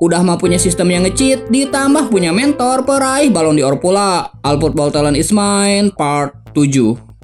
Udah mah punya sistem yang nge-cheat, ditambah punya mentor peraih Ballon d'Or pula. All Football Talent is Mine Part 7.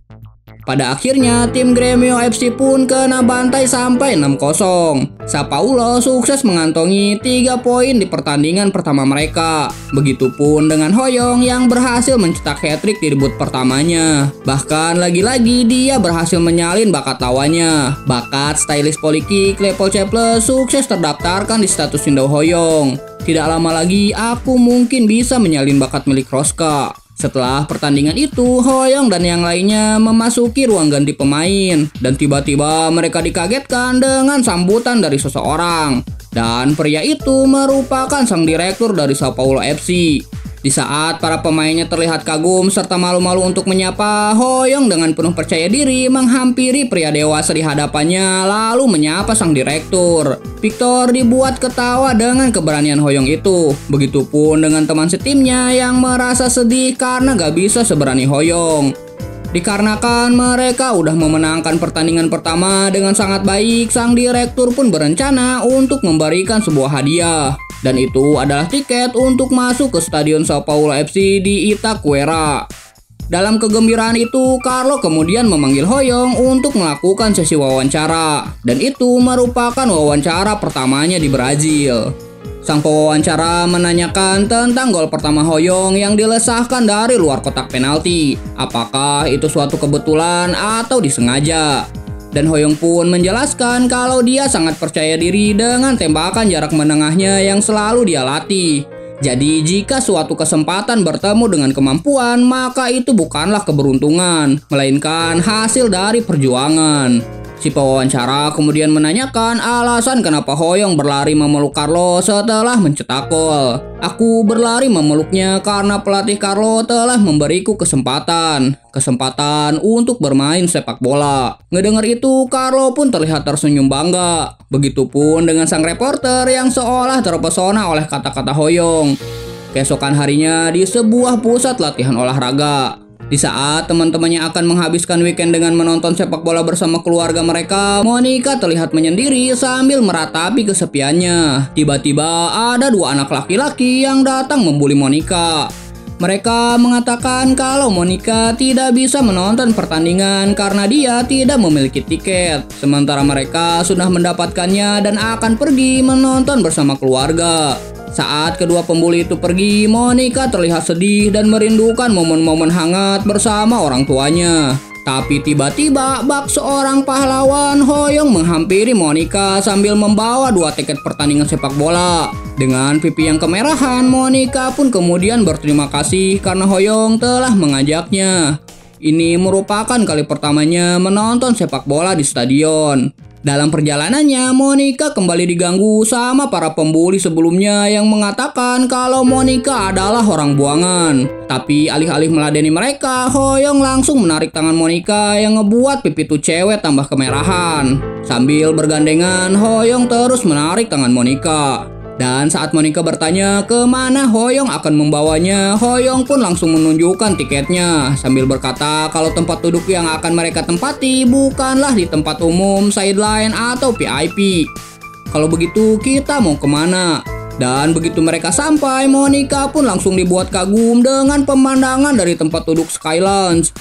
Pada akhirnya, tim Gremio FC pun kena bantai sampai 6-0. Sao Paulo sukses mengantongi 3 poin di pertandingan pertama mereka. Begitupun dengan Hoyong yang berhasil mencetak hat-trick di debut pertamanya. Bahkan lagi-lagi dia berhasil menyalin bakat lawannya. Bakat stylist politik Leopold Chaple sukses terdaftarkan di status window Hoyong. Tidak lama lagi aku mungkin bisa menyalin bakat milik Roska. Setelah pertandingan itu, Hoyong dan yang lainnya memasuki ruang ganti pemain. Dan tiba-tiba mereka dikagetkan dengan sambutan dari seseorang. Dan pria itu merupakan sang direktur dari Sao Paulo FC. Di saat para pemainnya terlihat kagum serta malu-malu untuk menyapa, Hoyong dengan penuh percaya diri menghampiri pria dewasa di hadapannya lalu menyapa sang direktur. Victor dibuat ketawa dengan keberanian Hoyong itu. Begitupun dengan teman setimnya yang merasa sedih karena gak bisa seberani Hoyong. Dikarenakan mereka udah memenangkan pertandingan pertama dengan sangat baik, sang direktur pun berencana untuk memberikan sebuah hadiah. Dan itu adalah tiket untuk masuk ke Stadion Sao Paulo FC di Itaquera. Dalam kegembiraan itu, Carlo kemudian memanggil Hoyong untuk melakukan sesi wawancara. Dan itu merupakan wawancara pertamanya di Brazil. Sang pewawancara menanyakan tentang gol pertama Hoyong yang dilesahkan dari luar kotak penalti. Apakah itu suatu kebetulan atau disengaja? Dan Hoyong pun menjelaskan kalau dia sangat percaya diri dengan tembakan jarak menengahnya yang selalu dia latih. Jadi jika suatu kesempatan bertemu dengan kemampuan, maka itu bukanlah keberuntungan, melainkan hasil dari perjuangan. Si pewawancara kemudian menanyakan alasan kenapa Hoyong berlari memeluk Carlo setelah mencetak gol. Aku berlari memeluknya karena pelatih Carlo telah memberiku kesempatan untuk bermain sepak bola. Ngedengar itu, Carlo pun terlihat tersenyum bangga. Begitupun dengan sang reporter yang seolah terpesona oleh kata-kata Hoyong. Keesokan harinya di sebuah pusat latihan olahraga. Di saat teman-temannya akan menghabiskan weekend dengan menonton sepak bola bersama keluarga mereka, Monica terlihat menyendiri sambil meratapi kesepiannya. Tiba-tiba ada 2 anak laki-laki yang datang membuli Monica. Mereka mengatakan kalau Monica tidak bisa menonton pertandingan karena dia tidak memiliki tiket. Sementara mereka sudah mendapatkannya dan akan pergi menonton bersama keluarga. Saat kedua pembuli itu pergi, Monica terlihat sedih dan merindukan momen-momen hangat bersama orang tuanya. Tapi tiba-tiba bak seorang pahlawan, Hoyong menghampiri Monica sambil membawa 2 tiket pertandingan sepak bola. Dengan pipi yang kemerahan, Monica pun kemudian berterima kasih karena Hoyong telah mengajaknya. Ini merupakan kali pertamanya menonton sepak bola di stadion. Dalam perjalanannya, Monica kembali diganggu sama para pembuli sebelumnya yang mengatakan kalau Monica adalah orang buangan. Tapi alih-alih meladeni mereka, Hoyong langsung menarik tangan Monica yang ngebuat pipi tuh cewek tambah kemerahan. Sambil bergandengan, Hoyong terus menarik tangan Monica. Dan saat Monica bertanya kemana Hoyong akan membawanya, Hoyong pun langsung menunjukkan tiketnya sambil berkata kalau tempat duduk yang akan mereka tempati bukanlah di tempat umum, sideline atau VIP. Kalau begitu kita mau kemana? Dan begitu mereka sampai, Monica pun langsung dibuat kagum dengan pemandangan dari tempat duduk Sky Lounge.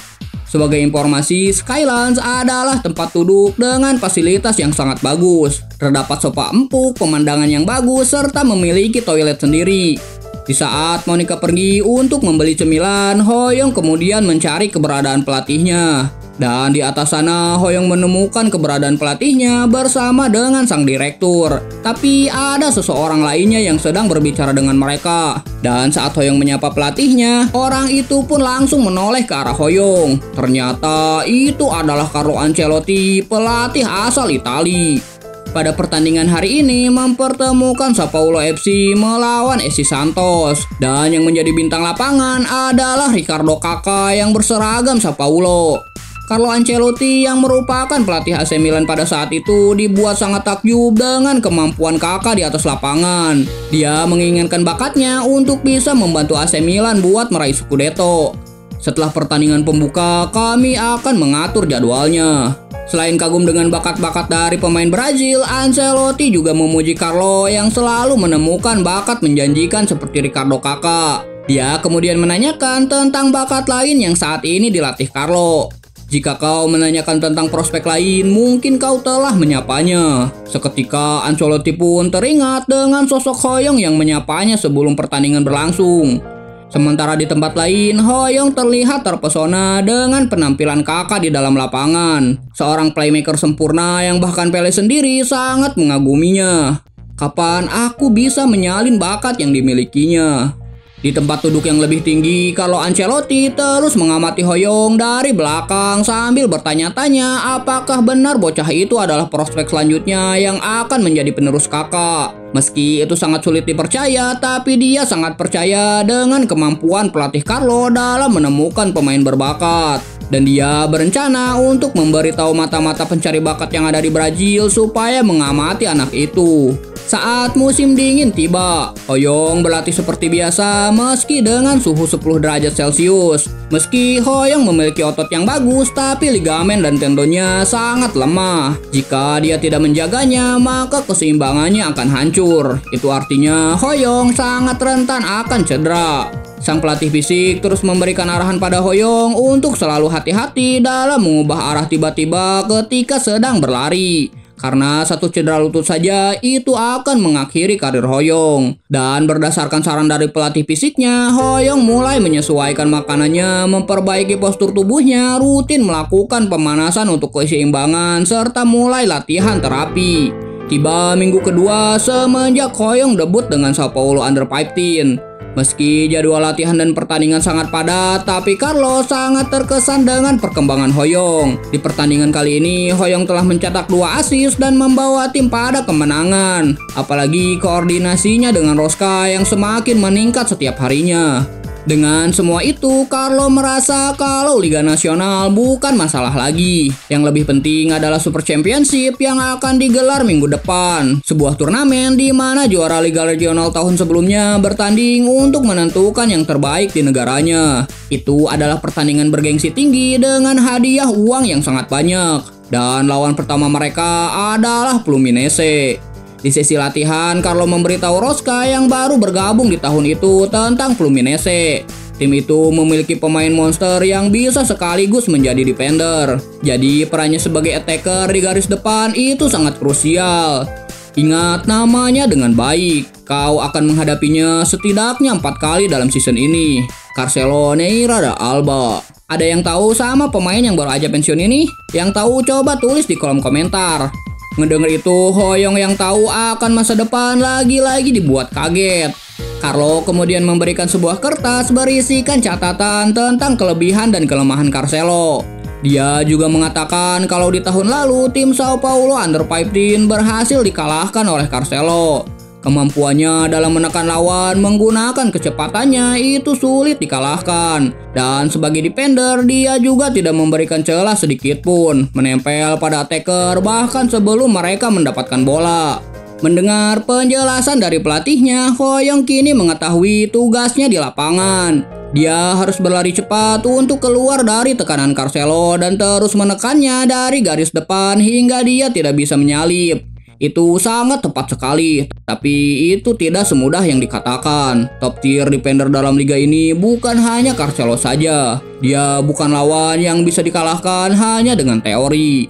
Sebagai informasi, Sky Lounge adalah tempat duduk dengan fasilitas yang sangat bagus. Terdapat sofa empuk, pemandangan yang bagus, serta memiliki toilet sendiri. Di saat Monica pergi untuk membeli cemilan, Hoyong kemudian mencari keberadaan pelatihnya. Dan di atas sana, Hoyong menemukan keberadaan pelatihnya bersama dengan sang direktur. Tapi ada seseorang lainnya yang sedang berbicara dengan mereka. Dan saat Hoyong menyapa pelatihnya, orang itu pun langsung menoleh ke arah Hoyong. Ternyata itu adalah Carlo Ancelotti, pelatih asal Italia. Pada pertandingan hari ini mempertemukan Sao Paulo FC melawan SC Santos. Dan yang menjadi bintang lapangan adalah Ricardo Kakà yang berseragam Sao Paulo. Carlo Ancelotti yang merupakan pelatih AC Milan pada saat itu dibuat sangat takjub dengan kemampuan Kakà di atas lapangan. Dia menginginkan bakatnya untuk bisa membantu AC Milan buat meraih Scudetto. Setelah pertandingan pembuka, kami akan mengatur jadwalnya. Selain kagum dengan bakat-bakat dari pemain Brazil, Ancelotti juga memuji Carlo yang selalu menemukan bakat menjanjikan seperti Ricardo Kakak. Dia kemudian menanyakan tentang bakat lain yang saat ini dilatih Carlo. Jika kau menanyakan tentang prospek lain, mungkin kau telah menyapanya. Seketika Ancelotti pun teringat dengan sosok Hoyong yang menyapanya sebelum pertandingan berlangsung. Sementara di tempat lain, Hoyong terlihat terpesona dengan penampilan Kakak di dalam lapangan. Seorang playmaker sempurna yang bahkan Pele sendiri sangat mengaguminya. Kapan aku bisa menyalin bakat yang dimilikinya? Di tempat duduk yang lebih tinggi, Carlo Ancelotti terus mengamati Hoyong dari belakang sambil bertanya-tanya apakah benar bocah itu adalah prospek selanjutnya yang akan menjadi penerus Kakak. Meski itu sangat sulit dipercaya, tapi dia sangat percaya dengan kemampuan pelatih Carlo dalam menemukan pemain berbakat. Dan dia berencana untuk memberitahu mata-mata pencari bakat yang ada di Brazil supaya mengamati anak itu. Saat musim dingin tiba, Hoyong berlatih seperti biasa meski dengan suhu 10 derajat Celcius. Meski Hoyong memiliki otot yang bagus, tapi ligamen dan tendonnya sangat lemah. Jika dia tidak menjaganya, maka keseimbangannya akan hancur. Itu artinya Hoyong sangat rentan akan cedera. Sang pelatih fisik terus memberikan arahan pada Hoyong untuk selalu hati-hati dalam mengubah arah tiba-tiba ketika sedang berlari. Karena satu cedera lutut saja itu akan mengakhiri karir Hoyong. Dan berdasarkan saran dari pelatih fisiknya, Hoyong mulai menyesuaikan makanannya, memperbaiki postur tubuhnya, rutin melakukan pemanasan untuk keseimbangan, serta mulai latihan terapi. Tiba minggu kedua semenjak Hoyong debut dengan Sao Paulo Under 15. Meski jadwal latihan dan pertandingan sangat padat, tapi Carlo sangat terkesan dengan perkembangan Hoyong. Di pertandingan kali ini, Hoyong telah mencetak 2 assist dan membawa tim pada kemenangan. Apalagi koordinasinya dengan Rosca yang semakin meningkat setiap harinya. Dengan semua itu, Carlo merasa kalau Liga Nasional bukan masalah lagi. Yang lebih penting adalah Super Championship yang akan digelar minggu depan. Sebuah turnamen di mana juara Liga Regional tahun sebelumnya bertanding untuk menentukan yang terbaik di negaranya. Itu adalah pertandingan bergengsi tinggi dengan hadiah uang yang sangat banyak. Dan lawan pertama mereka adalah Fluminense. Di sesi latihan, Carlo memberitahu Rosca yang baru bergabung di tahun itu tentang Fluminense. Tim itu memiliki pemain monster yang bisa sekaligus menjadi defender. Jadi perannya sebagai attacker di garis depan itu sangat krusial. Ingat namanya dengan baik. Kau akan menghadapinya setidaknya 4 kali dalam season ini. Carcelo, Neira, dan Alba. Ada yang tahu sama pemain yang baru aja pensiun ini? Yang tahu coba tulis di kolom komentar. Mendengar itu, Hoyong yang tahu akan masa depan lagi-lagi dibuat kaget. Carlo kemudian memberikan sebuah kertas berisikan catatan tentang kelebihan dan kelemahan Carcelo. Dia juga mengatakan kalau di tahun lalu tim Sao Paulo Under 15 berhasil dikalahkan oleh Carcelo. Kemampuannya dalam menekan lawan menggunakan kecepatannya itu sulit dikalahkan. Dan sebagai defender, dia juga tidak memberikan celah sedikit pun, menempel pada attacker bahkan sebelum mereka mendapatkan bola. Mendengar penjelasan dari pelatihnya, Hoyong kini mengetahui tugasnya di lapangan. Dia harus berlari cepat untuk keluar dari tekanan Carcelo dan terus menekannya dari garis depan hingga dia tidak bisa menyalip. Itu sangat tepat sekali, tapi itu tidak semudah yang dikatakan. Top tier defender dalam liga ini bukan hanya Carcelo saja. Dia bukan lawan yang bisa dikalahkan hanya dengan teori.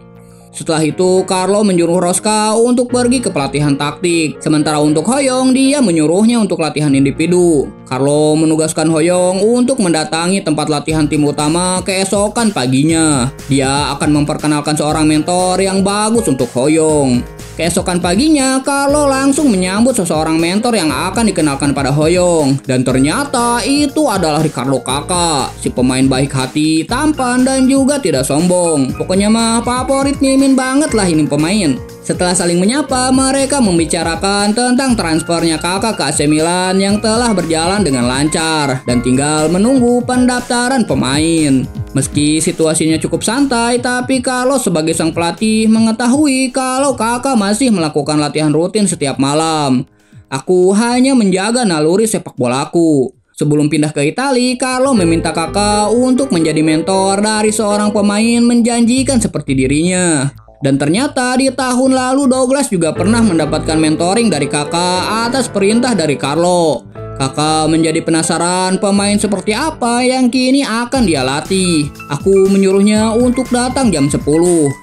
Setelah itu, Carlo menyuruh Rosca untuk pergi ke pelatihan taktik. Sementara untuk Hoyong, dia menyuruhnya untuk latihan individu. Carlo menugaskan Hoyong untuk mendatangi tempat latihan tim utama keesokan paginya. Dia akan memperkenalkan seorang mentor yang bagus untuk Hoyong. Keesokan paginya, Carlo langsung menyambut seseorang mentor yang akan dikenalkan pada Hoyong. Dan ternyata itu adalah Ricardo Kakak, si pemain baik hati, tampan, dan juga tidak sombong. Pokoknya mah favorit Mimin banget lah ini pemain. Setelah saling menyapa, mereka membicarakan tentang transfernya Kakak ke AC Milan yang telah berjalan dengan lancar dan tinggal menunggu pendaftaran pemain. Meski situasinya cukup santai, tapi Carlo sebagai sang pelatih mengetahui kalau Kakak masih melakukan latihan rutin setiap malam. Aku hanya menjaga naluri sepak bolaku. Sebelum pindah ke Italia, Carlo meminta kakak untuk menjadi mentor dari seorang pemain menjanjikan seperti dirinya. Dan ternyata di tahun lalu Douglas juga pernah mendapatkan mentoring dari kakak atas perintah dari Carlo. Kakak menjadi penasaran pemain seperti apa yang kini akan dia latih. Aku menyuruhnya untuk datang jam 10.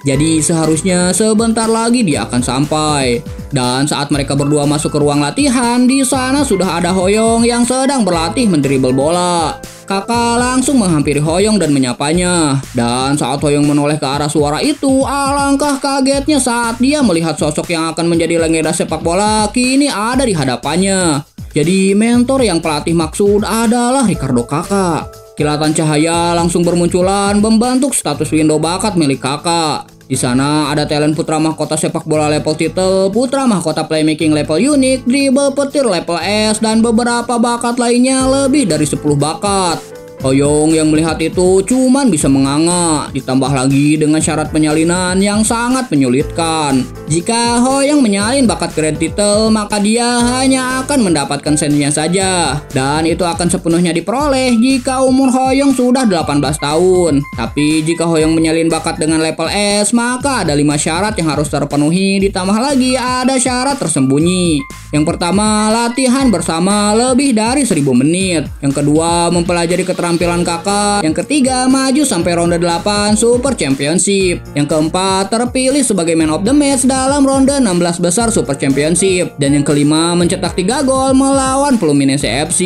Jadi seharusnya sebentar lagi dia akan sampai. Dan saat mereka berdua masuk ke ruang latihan, di sana sudah ada Hoyong yang sedang berlatih mendribel bola. Kakak langsung menghampiri Hoyong dan menyapanya. Dan saat Hoyong menoleh ke arah suara itu, alangkah kagetnya saat dia melihat sosok yang akan menjadi legenda sepak bola kini ada di hadapannya. Jadi mentor yang pelatih maksud adalah Ricardo Kakak. Kilatan cahaya langsung bermunculan membentuk status window bakat milik kakak. Di sana ada talent putra mahkota sepak bola level title, putra mahkota playmaking level unik, dribble petir level S, dan beberapa bakat lainnya lebih dari 10 bakat. Hoyong yang melihat itu cuman bisa menganga, ditambah lagi dengan syarat penyalinan yang sangat menyulitkan. Jika Hoyong menyalin bakat Grand Title, maka dia hanya akan mendapatkan sennya saja. Dan itu akan sepenuhnya diperoleh jika umur Hoyong sudah 18 tahun. Tapi jika Hoyong menyalin bakat dengan level S, maka ada 5 syarat yang harus terpenuhi, ditambah lagi ada syarat tersembunyi. Yang pertama, latihan bersama lebih dari 1000 menit. Yang kedua, mempelajari keterampilan kakak. Yang ketiga, maju sampai ronde 8 Super Championship. Yang keempat, terpilih sebagai man of the match dalam ronde 16 besar Super Championship. Dan yang kelima, mencetak 3 gol melawan Fluminense FC.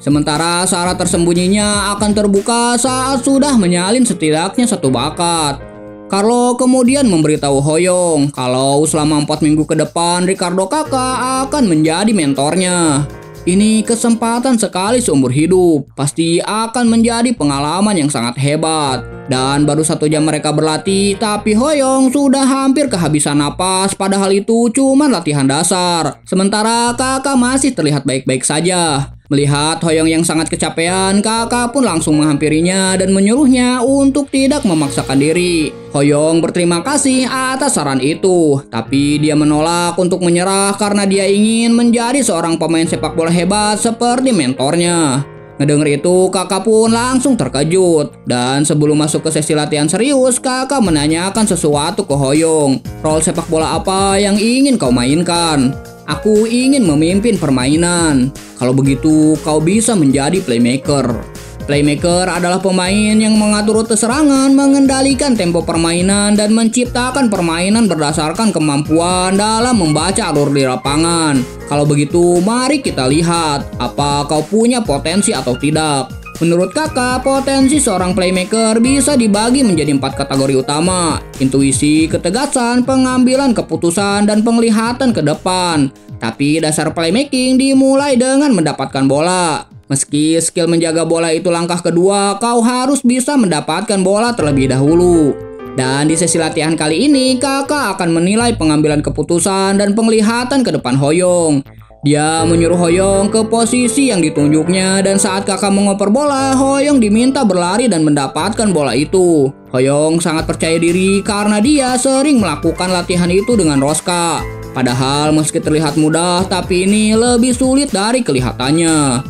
Sementara syarat tersembunyinya akan terbuka saat sudah menyalin setidaknya 1 bakat. Carlo kemudian memberitahu Hoyong kalau selama 4 minggu ke depan Ricardo Kakak akan menjadi mentornya. Ini kesempatan sekali seumur hidup, pasti akan menjadi pengalaman yang sangat hebat. Dan baru 1 jam mereka berlatih, tapi Hoyong sudah hampir kehabisan napas, padahal itu cuma latihan dasar. Sementara kakak masih terlihat baik-baik saja. Melihat Hoyong yang sangat kecapean, kakak pun langsung menghampirinya dan menyuruhnya untuk tidak memaksakan diri. Hoyong berterima kasih atas saran itu, tapi dia menolak untuk menyerah karena dia ingin menjadi seorang pemain sepak bola hebat seperti mentornya. Ngedenger itu, kakak pun langsung terkejut. Dan sebelum masuk ke sesi latihan serius, kakak menanyakan sesuatu ke Hoyong. Role sepak bola apa yang ingin kau mainkan? Aku ingin memimpin permainan. Kalau begitu, kau bisa menjadi playmaker. Playmaker adalah pemain yang mengatur rute serangan, mengendalikan tempo permainan, dan menciptakan permainan berdasarkan kemampuan dalam membaca alur di lapangan. Kalau begitu, mari kita lihat apa kau punya potensi atau tidak. Menurut kakak, potensi seorang playmaker bisa dibagi menjadi 4 kategori utama: intuisi, ketegasan, pengambilan keputusan, dan penglihatan ke depan. Tapi dasar playmaking dimulai dengan mendapatkan bola. Meski skill menjaga bola itu langkah kedua, kau harus bisa mendapatkan bola terlebih dahulu. Dan di sesi latihan kali ini, kakak akan menilai pengambilan keputusan dan penglihatan ke depan Hoyong. Dia menyuruh Hoyong ke posisi yang ditunjuknya, dan saat kakak mengoper bola, Hoyong diminta berlari dan mendapatkan bola itu. Hoyong sangat percaya diri karena dia sering melakukan latihan itu dengan Rosca. Padahal meski terlihat mudah, tapi ini lebih sulit dari kelihatannya.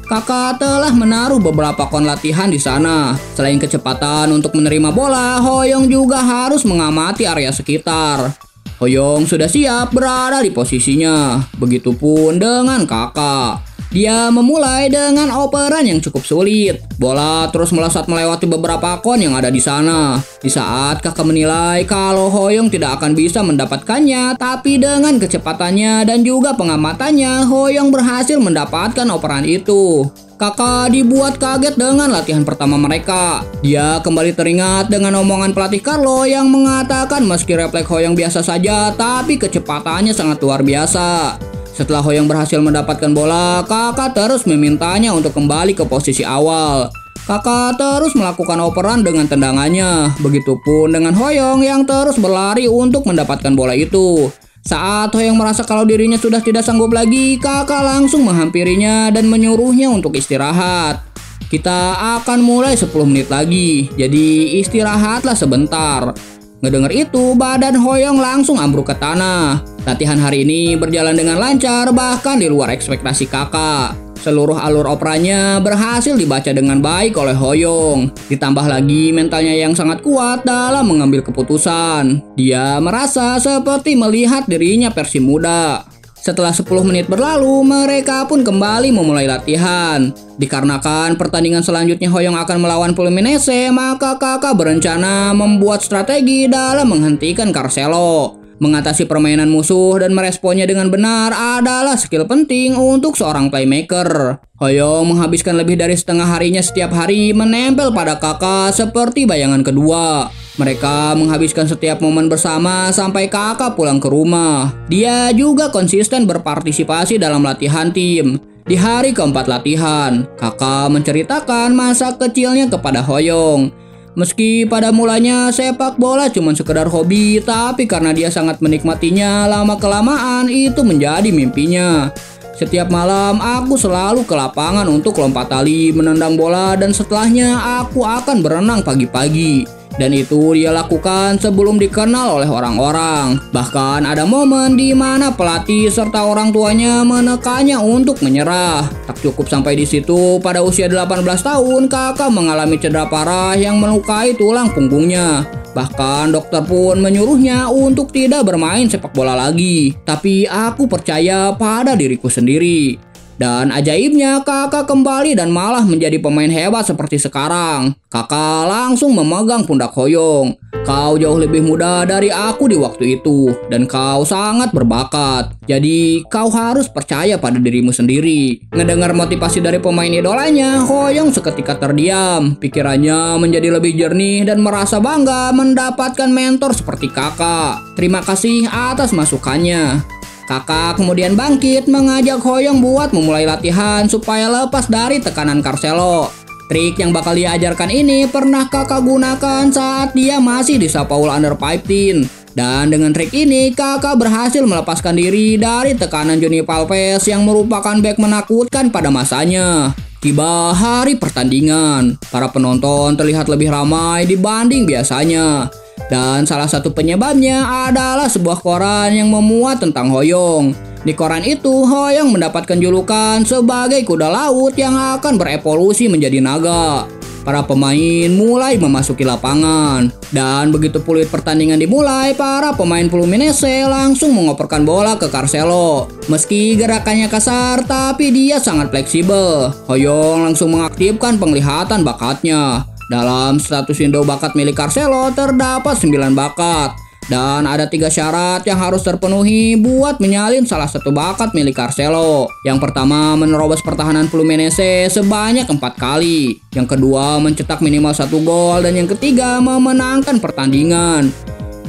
Kakak telah menaruh beberapa kon latihan di sana. Selain kecepatan untuk menerima bola, Hoyong juga harus mengamati area sekitar. Hoyong sudah siap berada di posisinya. Begitupun dengan kakak. Dia memulai dengan operan yang cukup sulit. Bola terus melesat melewati beberapa kon yang ada di sana. Di saat kakak menilai kalau Hoyong tidak akan bisa mendapatkannya, tapi dengan kecepatannya dan juga pengamatannya, Hoyong berhasil mendapatkan operan itu. Kakak dibuat kaget dengan latihan pertama mereka. Dia kembali teringat dengan omongan pelatih Carlo yang mengatakan meski refleks Hoyong biasa saja, tapi kecepatannya sangat luar biasa. Setelah Hoyong berhasil mendapatkan bola, kakak terus memintanya untuk kembali ke posisi awal. Kakak terus melakukan operan dengan tendangannya. Begitupun dengan Hoyong yang terus berlari untuk mendapatkan bola itu. Saat Hoyong merasa kalau dirinya sudah tidak sanggup lagi, kakak langsung menghampirinya dan menyuruhnya untuk istirahat. Kita akan mulai 10 menit lagi, jadi istirahatlah sebentar. Ngedenger itu, badan Hoyong langsung ambruk ke tanah. Latihan hari ini berjalan dengan lancar, bahkan di luar ekspektasi kakak. Seluruh alur operanya berhasil dibaca dengan baik oleh Hoyong. Ditambah lagi mentalnya yang sangat kuat dalam mengambil keputusan. Dia merasa seperti melihat dirinya versi muda. Setelah 10 menit berlalu, mereka pun kembali memulai latihan. Dikarenakan pertandingan selanjutnya Hoyong akan melawan Fluminense, maka kakak berencana membuat strategi dalam menghentikan Carcelo. Mengatasi permainan musuh dan meresponnya dengan benar adalah skill penting untuk seorang playmaker. Hoyong menghabiskan lebih dari setengah harinya setiap hari menempel pada kakak seperti bayangan kedua. Mereka menghabiskan setiap momen bersama sampai kakak pulang ke rumah. Dia juga konsisten berpartisipasi dalam latihan tim. Di hari keempat latihan, kakak menceritakan masa kecilnya kepada Hoyong. Meski pada mulanya sepak bola cuma sekedar hobi, tapi karena dia sangat menikmatinya, lama-kelamaan itu menjadi mimpinya. Setiap malam aku selalu ke lapangan untuk lompat tali, menendang bola, dan setelahnya aku akan berenang pagi-pagi. Dan itu dia lakukan sebelum dikenal oleh orang-orang. Bahkan ada momen di mana pelatih serta orang tuanya menekannya untuk menyerah. Tak cukup sampai di situ, pada usia 18 tahun kakak mengalami cedera parah yang melukai tulang punggungnya. Bahkan dokter pun menyuruhnya untuk tidak bermain sepak bola lagi. Tapi aku percaya pada diriku sendiri. Dan ajaibnya kakak kembali dan malah menjadi pemain hebat seperti sekarang. Kakak langsung memegang pundak Hoyong. Kau jauh lebih muda dari aku di waktu itu. Dan kau sangat berbakat. Jadi kau harus percaya pada dirimu sendiri. Ngedengar motivasi dari pemain idolanya, Hoyong seketika terdiam. Pikirannya menjadi lebih jernih dan merasa bangga mendapatkan mentor seperti kakak. Terima kasih atas masukannya. Kakak kemudian bangkit mengajak Hoyong buat memulai latihan supaya lepas dari tekanan Carcelo. Trik yang bakal diajarkan ini pernah kakak gunakan saat dia masih di Sao Paulo Under 15. Dan dengan trik ini kakak berhasil melepaskan diri dari tekanan Johnny Palpes yang merupakan bek menakutkan pada masanya. Tiba hari pertandingan, para penonton terlihat lebih ramai dibanding biasanya. Dan salah satu penyebabnya adalah sebuah koran yang memuat tentang Hoyong. Di koran itu, Hoyong mendapatkan julukan sebagai kuda laut yang akan berevolusi menjadi naga. Para pemain mulai memasuki lapangan. Dan begitu peluit pertandingan dimulai, para pemain Fluminense langsung mengoperkan bola ke Carcelo. Meski gerakannya kasar, tapi dia sangat fleksibel. Hoyong langsung mengaktifkan penglihatan bakatnya. Dalam status Indo bakat milik Carcelo terdapat 9 bakat. Dan ada 3 syarat yang harus terpenuhi buat menyalin salah satu bakat milik Carcelo. Yang pertama, menerobos pertahanan Fluminense sebanyak 4 kali. Yang kedua, mencetak minimal 1 gol. Dan yang ketiga, memenangkan pertandingan.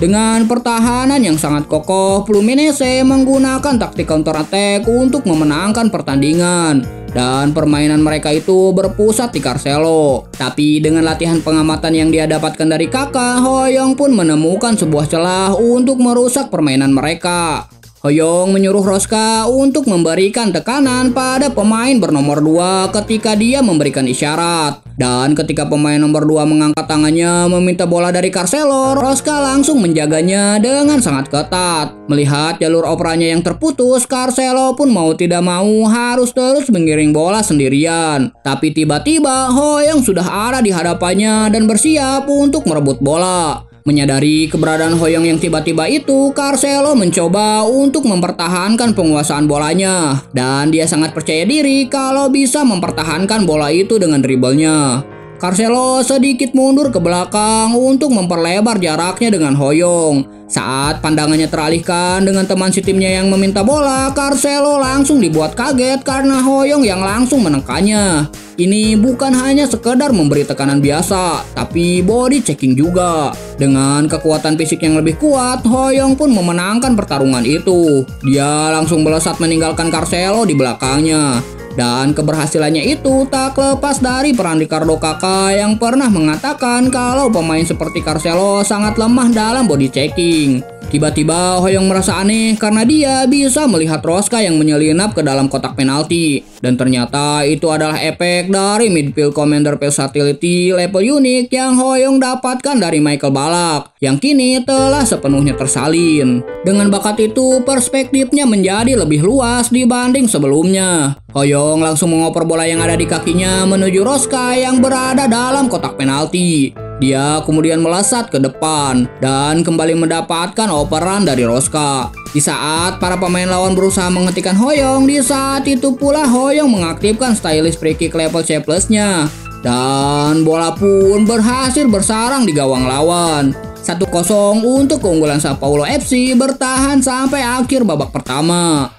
Dengan pertahanan yang sangat kokoh, Fluminense menggunakan taktik counter attack untuk memenangkan pertandingan. Dan permainan mereka itu berpusat di Carcelo. Tapi dengan latihan pengamatan yang dia dapatkan dari kakak, Hoyong pun menemukan sebuah celah untuk merusak permainan mereka. Hoyong menyuruh Rosca untuk memberikan tekanan pada pemain bernomor 2 ketika dia memberikan isyarat. Dan ketika pemain nomor 2 mengangkat tangannya meminta bola dari Carcelo, Rosca langsung menjaganya dengan sangat ketat. Melihat jalur operanya yang terputus, Carcelo pun mau tidak mau harus terus mengiring bola sendirian. Tapi tiba-tiba Hoyong sudah ada di hadapannya dan bersiap untuk merebut bola. Menyadari keberadaan Hoyong yang tiba-tiba itu, Carcelo mencoba untuk mempertahankan penguasaan bolanya. Dan dia sangat percaya diri kalau bisa mempertahankan bola itu dengan dribblenya. Carcelo sedikit mundur ke belakang untuk memperlebar jaraknya dengan Hoyong. Saat pandangannya teralihkan dengan teman setimnya yang meminta bola, Carcelo langsung dibuat kaget karena Hoyong yang langsung menekannya. Ini bukan hanya sekedar memberi tekanan biasa, tapi body checking juga. Dengan kekuatan fisik yang lebih kuat, Hoyong pun memenangkan pertarungan itu. Dia langsung melesat meninggalkan Carcelo di belakangnya. Dan keberhasilannya itu tak lepas dari peran Ricardo Kaká yang pernah mengatakan kalau pemain seperti Carcelo sangat lemah dalam body checking. Tiba-tiba Hoyong merasa aneh karena dia bisa melihat Rosca yang menyelinap ke dalam kotak penalti. Dan ternyata itu adalah efek dari midfield commander versatility level unik yang Hoyong dapatkan dari Michael Ballack, yang kini telah sepenuhnya tersalin. Dengan bakat itu, perspektifnya menjadi lebih luas dibanding sebelumnya. Hoyong langsung mengoper bola yang ada di kakinya menuju Roska yang berada dalam kotak penalti. Dia kemudian melesat ke depan dan kembali mendapatkan operan dari Roska. Di saat para pemain lawan berusaha menghentikan Hoyong, di saat itu pula Hoyong mengaktifkan stylish free kick level C plus-nya. Dan bola pun berhasil bersarang di gawang lawan. 1-0 untuk keunggulan Sao Paulo FC bertahan sampai akhir babak pertama.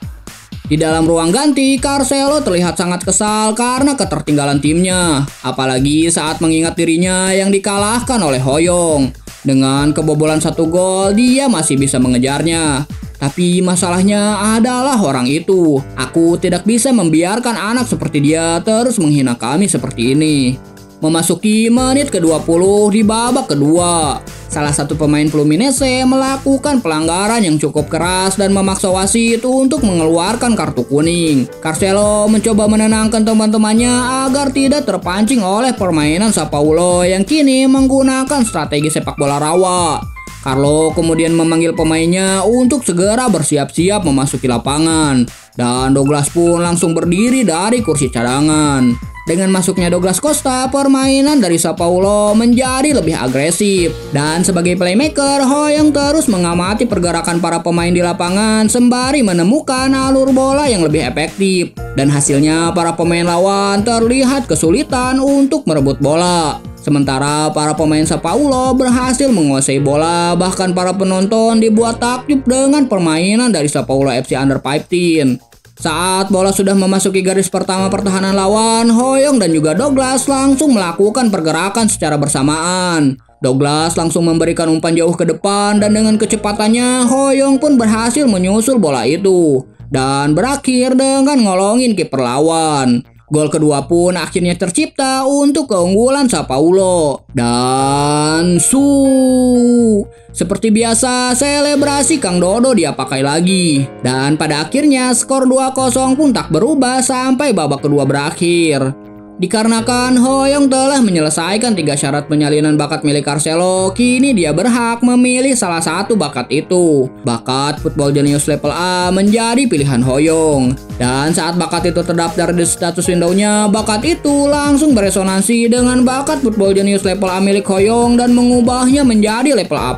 Di dalam ruang ganti, Carcelo terlihat sangat kesal karena ketertinggalan timnya. Apalagi saat mengingat dirinya yang dikalahkan oleh Hoyong. Dengan kebobolan 1 gol, dia masih bisa mengejarnya. Tapi masalahnya adalah orang itu. Aku tidak bisa membiarkan anak seperti dia terus menghina kami seperti ini. Memasuki menit ke-20 di babak kedua, salah satu pemain Fluminense melakukan pelanggaran yang cukup keras dan memaksa wasit untuk mengeluarkan kartu kuning. Carcelo mencoba menenangkan teman-temannya agar tidak terpancing oleh permainan Sao Paulo yang kini menggunakan strategi sepak bola rawa. Carlo kemudian memanggil pemainnya untuk segera bersiap-siap memasuki lapangan. Dan Douglas pun langsung berdiri dari kursi cadangan. Dengan masuknya Douglas Costa, permainan dari Sao Paulo menjadi lebih agresif. Dan sebagai playmaker, Hoyong terus mengamati pergerakan para pemain di lapangan sembari menemukan alur bola yang lebih efektif. Dan hasilnya para pemain lawan terlihat kesulitan untuk merebut bola. Sementara para pemain Sao Paulo berhasil menguasai bola, bahkan para penonton dibuat takjub dengan permainan dari Sao Paulo FC Under 15. Saat bola sudah memasuki garis pertama pertahanan lawan, Hoyong dan juga Douglas langsung melakukan pergerakan secara bersamaan. Douglas langsung memberikan umpan jauh ke depan dan dengan kecepatannya Hoyong pun berhasil menyusul bola itu. Dan berakhir dengan ngolongin kiper lawan. Gol kedua pun akhirnya tercipta untuk keunggulan Sao Paulo. Dan seperti biasa, selebrasi Kang Dodo dia pakai lagi. Dan pada akhirnya skor 2-0 pun tak berubah sampai babak kedua berakhir. Dikarenakan Hoyong telah menyelesaikan 3 syarat penyalinan bakat milik Carcelo, kini dia berhak memilih salah satu bakat itu. Bakat Football Genius Level A menjadi pilihan Hoyong. Dan saat bakat itu terdaftar di status window-nya, bakat itu langsung beresonansi dengan bakat Football Genius Level A milik Hoyong dan mengubahnya menjadi level A+.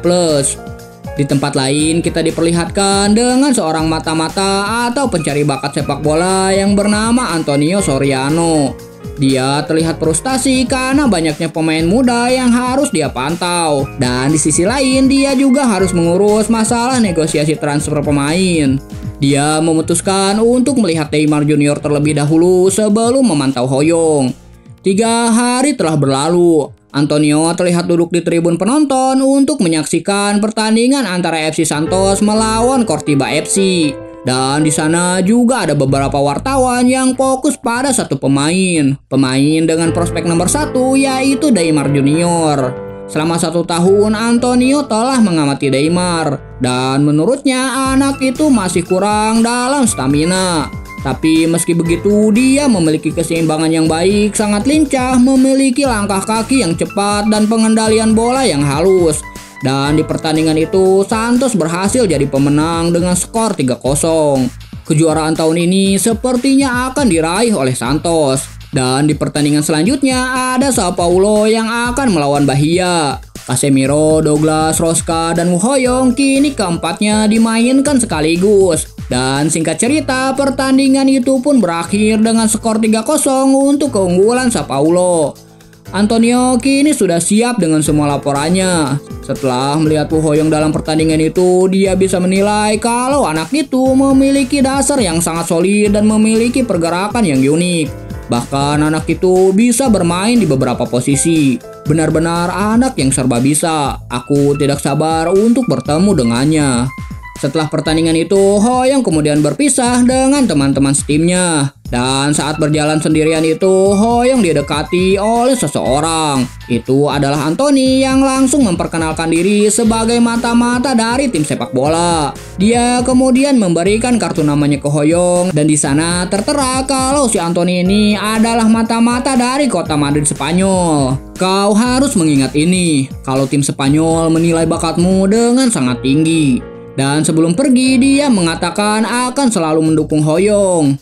Di tempat lain, kita diperlihatkan dengan seorang mata-mata atau pencari bakat sepak bola yang bernama Antonio Soriano. Dia terlihat frustasi karena banyaknya pemain muda yang harus dia pantau. Dan di sisi lain, dia juga harus mengurus masalah negosiasi transfer pemain. Dia memutuskan untuk melihat Neymar Junior terlebih dahulu sebelum memantau Hoyong. 3 hari telah berlalu. Antonio terlihat duduk di tribun penonton untuk menyaksikan pertandingan antara FC Santos melawan Coritiba FC. Dan di sana juga ada beberapa wartawan yang fokus pada satu pemain dengan prospek nomor 1, yaitu Neymar Junior. Selama 1 tahun Antonio telah mengamati Neymar dan menurutnya anak itu masih kurang dalam stamina. Tapi meski begitu, dia memiliki keseimbangan yang baik, sangat lincah, memiliki langkah kaki yang cepat dan pengendalian bola yang halus. Dan di pertandingan itu, Santos berhasil jadi pemenang dengan skor 3-0. Kejuaraan tahun ini sepertinya akan diraih oleh Santos. Dan di pertandingan selanjutnya ada Sao Paulo yang akan melawan Bahia. Casemiro, Douglas, Roska, dan Hoyong kini keempatnya dimainkan sekaligus. Dan singkat cerita, pertandingan itu pun berakhir dengan skor 3-0 untuk keunggulan Sao Paulo. Antonio kini sudah siap dengan semua laporannya. Setelah melihat Wu Hoyong dalam pertandingan itu, dia bisa menilai kalau anak itu memiliki dasar yang sangat solid dan memiliki pergerakan yang unik. Bahkan anak itu bisa bermain di beberapa posisi. Benar-benar anak yang serba bisa. Aku tidak sabar untuk bertemu dengannya. Setelah pertandingan itu, Hoyong kemudian berpisah dengan teman-teman setimnya. Dan saat berjalan sendirian itu, Hoyong didekati oleh seseorang. Itu adalah Anthony yang langsung memperkenalkan diri sebagai mata-mata dari tim sepak bola. Dia kemudian memberikan kartu namanya ke Hoyong dan di sana tertera kalau si Anthony ini adalah mata-mata dari kota Madrid, Spanyol. Kau harus mengingat ini, kalau tim Spanyol menilai bakatmu dengan sangat tinggi. Dan sebelum pergi, dia mengatakan akan selalu mendukung Hoyong.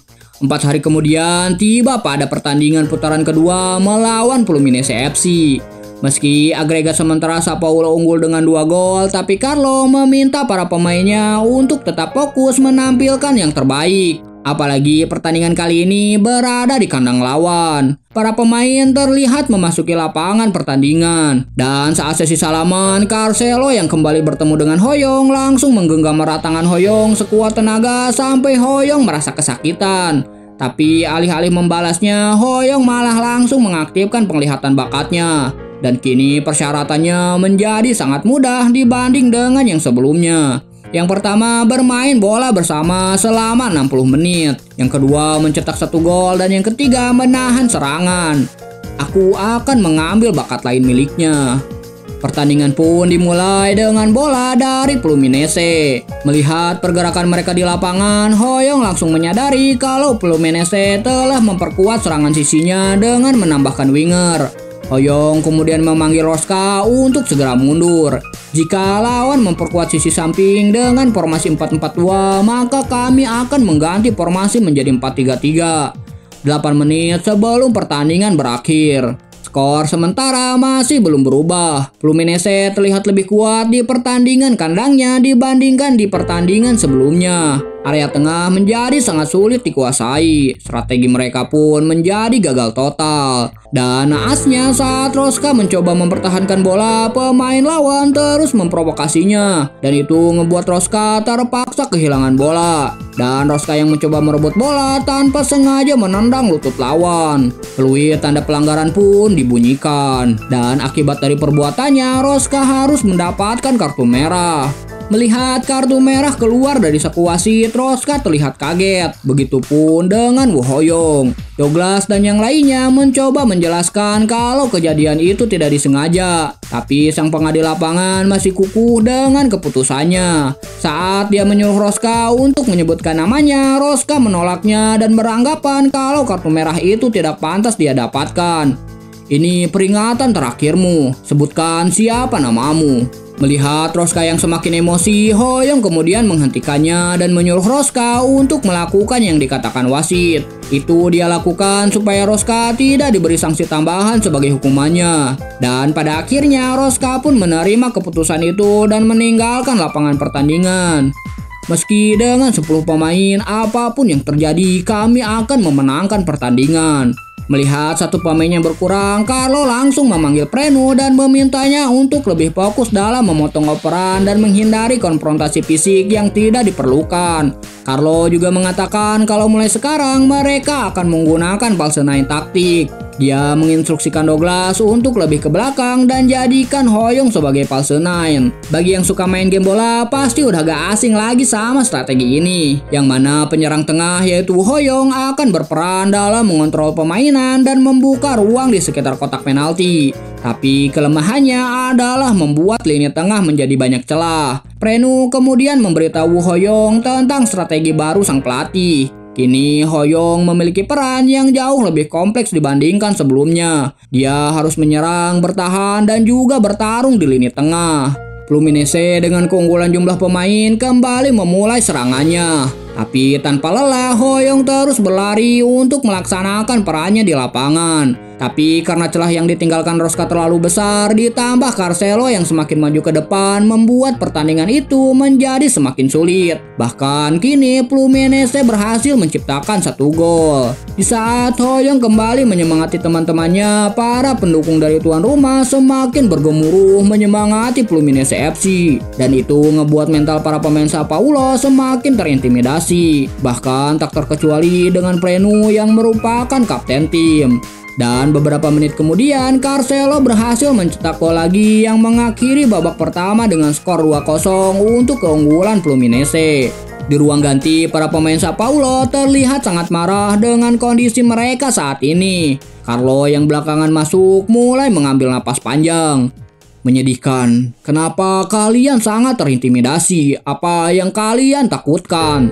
4 hari kemudian tiba pada pertandingan putaran kedua melawan Fluminense FC. Meski agregat sementara Sao Paulo unggul dengan 2 gol, tapi Carlo meminta para pemainnya untuk tetap fokus menampilkan yang terbaik. Apalagi pertandingan kali ini berada di kandang lawan. Para pemain terlihat memasuki lapangan pertandingan. Dan saat sesi salaman, Carcelo yang kembali bertemu dengan Hoyong langsung menggenggam erat tangan Hoyong sekuat tenaga sampai Hoyong merasa kesakitan. Tapi alih-alih membalasnya, Hoyong malah langsung mengaktifkan penglihatan bakatnya. Dan kini persyaratannya menjadi sangat mudah dibanding dengan yang sebelumnya. Yang pertama, bermain bola bersama selama 60 menit. Yang kedua, mencetak 1 gol. Dan yang ketiga, menahan serangan. Aku akan mengambil bakat lain miliknya. Pertandingan pun dimulai dengan bola dari Fluminense. Melihat pergerakan mereka di lapangan, Hoyong langsung menyadari kalau Fluminense telah memperkuat serangan sisinya dengan menambahkan winger. Hoyong kemudian memanggil Rosca untuk segera mundur. Jika lawan memperkuat sisi samping dengan formasi 4-4-2, maka kami akan mengganti formasi menjadi 4-3-3. 8 menit sebelum pertandingan berakhir. Skor sementara masih belum berubah. Fluminense terlihat lebih kuat di pertandingan kandangnya dibandingkan di pertandingan sebelumnya. Area tengah menjadi sangat sulit dikuasai. Strategi mereka pun menjadi gagal total. Dan naasnya saat Rosca mencoba mempertahankan bola, pemain lawan terus memprovokasinya. Dan itu ngebuat Rosca terpaksa kehilangan bola. Dan Rosca yang mencoba merebut bola tanpa sengaja menendang lutut lawan. Peluit tanda pelanggaran pun dibunyikan. Dan akibat dari perbuatannya, Rosca harus mendapatkan kartu merah. Melihat kartu merah keluar dari saku wasit, Rosca terlihat kaget. Begitupun dengan Woo Hoyong. Douglas dan yang lainnya mencoba menjelaskan kalau kejadian itu tidak disengaja. Tapi sang pengadil lapangan masih kukuh dengan keputusannya. Saat dia menyuruh Rosca untuk menyebutkan namanya, Rosca menolaknya dan beranggapan kalau kartu merah itu tidak pantas dia dapatkan. Ini peringatan terakhirmu, sebutkan siapa namamu. Melihat Rosca yang semakin emosi, Hoyong kemudian menghentikannya dan menyuruh Rosca untuk melakukan yang dikatakan wasit. Itu dia lakukan supaya Rosca tidak diberi sanksi tambahan sebagai hukumannya. Dan pada akhirnya Rosca pun menerima keputusan itu dan meninggalkan lapangan pertandingan. Meski dengan 10 pemain, apapun yang terjadi, kami akan memenangkan pertandingan. Melihat satu pemainnya berkurang, Carlo langsung memanggil Prenu dan memintanya untuk lebih fokus dalam memotong operan dan menghindari konfrontasi fisik yang tidak diperlukan. Carlo juga mengatakan kalau mulai sekarang mereka akan menggunakan false nine taktik. Dia menginstruksikan Douglas untuk lebih ke belakang dan jadikan Hoyong sebagai false nine. Bagi yang suka main game bola, pasti udah gak asing lagi sama strategi ini. Yang mana penyerang tengah yaitu Hoyong akan berperan dalam mengontrol permainan dan membuka ruang di sekitar kotak penalti. Tapi kelemahannya adalah membuat lini tengah menjadi banyak celah. Prenu kemudian memberitahu Hoyong tentang strategi baru sang pelatih. Kini Hoyong memiliki peran yang jauh lebih kompleks dibandingkan sebelumnya. Dia harus menyerang, bertahan, dan juga bertarung di lini tengah. Fluminense dengan keunggulan jumlah pemain kembali memulai serangannya. Tapi tanpa lelah, Hoyong terus berlari untuk melaksanakan perannya di lapangan. Tapi karena celah yang ditinggalkan Rosca terlalu besar, ditambah Carcelo yang semakin maju ke depan, membuat pertandingan itu menjadi semakin sulit. Bahkan kini Fluminense berhasil menciptakan 1 gol. Di saat Hoyong kembali menyemangati teman-temannya, para pendukung dari tuan rumah semakin bergemuruh menyemangati Fluminense FC. Dan itu ngebuat mental para pemain Sao Paulo semakin terintimidasi. Bahkan tak terkecuali dengan Prenu yang merupakan kapten tim. Dan beberapa menit kemudian, Carcelo berhasil mencetak gol lagi yang mengakhiri babak pertama dengan skor 2-0 untuk keunggulan Fluminense. Di ruang ganti, para pemain Sao Paulo terlihat sangat marah dengan kondisi mereka saat ini. Carlo yang belakangan masuk mulai mengambil napas panjang. Menyedihkan, kenapa kalian sangat terintimidasi? Apa yang kalian takutkan?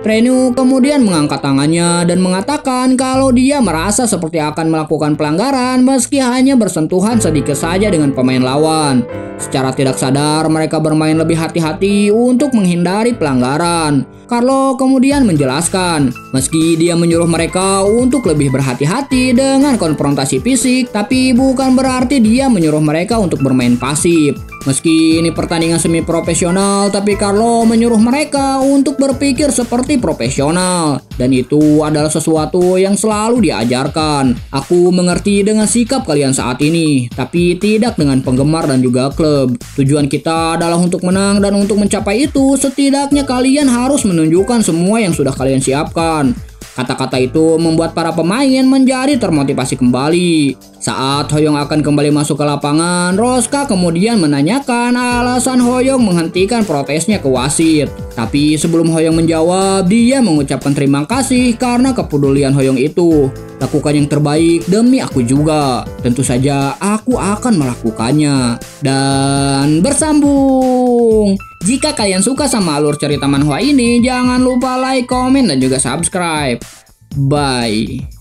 Renu kemudian mengangkat tangannya dan mengatakan kalau dia merasa seperti akan melakukan pelanggaran meski hanya bersentuhan sedikit saja dengan pemain lawan. Secara tidak sadar mereka bermain lebih hati-hati untuk menghindari pelanggaran. Carlo kemudian menjelaskan, meski dia menyuruh mereka untuk lebih berhati-hati dengan konfrontasi fisik, tapi bukan berarti dia menyuruh mereka untuk bermain pasif. Meski ini pertandingan semi profesional, tapi Carlo menyuruh mereka untuk berpikir seperti profesional. Dan itu adalah sesuatu yang selalu diajarkan. Aku mengerti dengan sikap kalian saat ini, tapi tidak dengan penggemar dan juga klub. Tujuan kita adalah untuk menang dan untuk mencapai itu, setidaknya kalian harus menunjukkan semua yang sudah kalian siapkan. Kata-kata itu membuat para pemain menjadi termotivasi kembali. Saat Hoyong akan kembali masuk ke lapangan, Roska kemudian menanyakan alasan Hoyong menghentikan protesnya ke wasit. Tapi sebelum Hoyong menjawab, dia mengucapkan terima kasih karena kepedulian Hoyong itu. Lakukan yang terbaik demi aku juga. Tentu saja aku akan melakukannya. Dan bersambung. Jika kalian suka sama alur cerita manhwa ini, jangan lupa like, komen, dan juga subscribe. Bye.